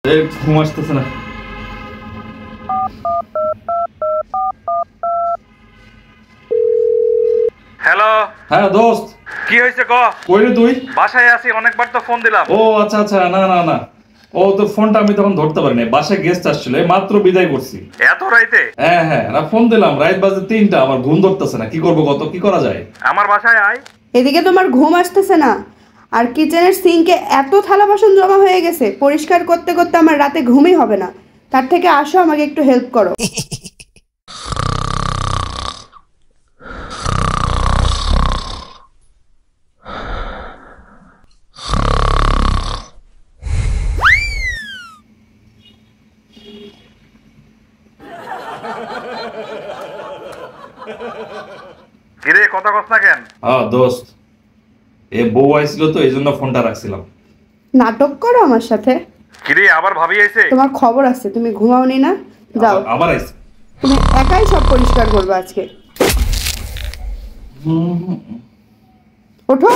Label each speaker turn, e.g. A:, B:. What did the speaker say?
A: ঘুম আসতেছে না।
B: হ্যালো।
A: হ্যাঁ দোস্ত,
B: কি হয়েছে ক?
A: কই রে তুই?
B: বাসায় আছি, অনেকবার তো ফোন দিলাম।
A: ও আচ্ছা আচ্ছা, না না না, ও তোর ফোনটা আমি তখন ধরতে পারিনি, বাসায় গেস্ট আসছিল, এই মাত্র বিদায় করছি।
B: এত রাইতে?
A: হ্যাঁ হ্যাঁ, না ফোন দিলাম, রাত বাজে 3টা, আমার ঘুম ধরতেছে না, কি করবো কত, কি করা যায়?
B: আমার বাসায় আয়।
C: এদিকে তোমার ঘুম আসতেছে না, আর কিচেনের সিঙ্কে এত থালা বাসন জমা হয়ে গেছে, পরিষ্কার করতে করতে আমার রাতে ঘুমই হবে না। তার থেকে আসো, আমাকে একটু হেল্প করো।
B: কিরে, কথা কস না কেন?
A: হ্যাঁ দোস্ত, এ বউ আইছিল তো, এই জন্য ফোনটা রাখছিলাম।
C: নাটক করো আমার সাথে?
B: কিরে, আবার ভাবি আইছে?
C: তোমার খবর আছে, তুমি ঘুমাওনি না? যাও,
A: আবার আইছে।
C: তুমি একাই সব পরিষ্কার করবে আজকে। ওঠো।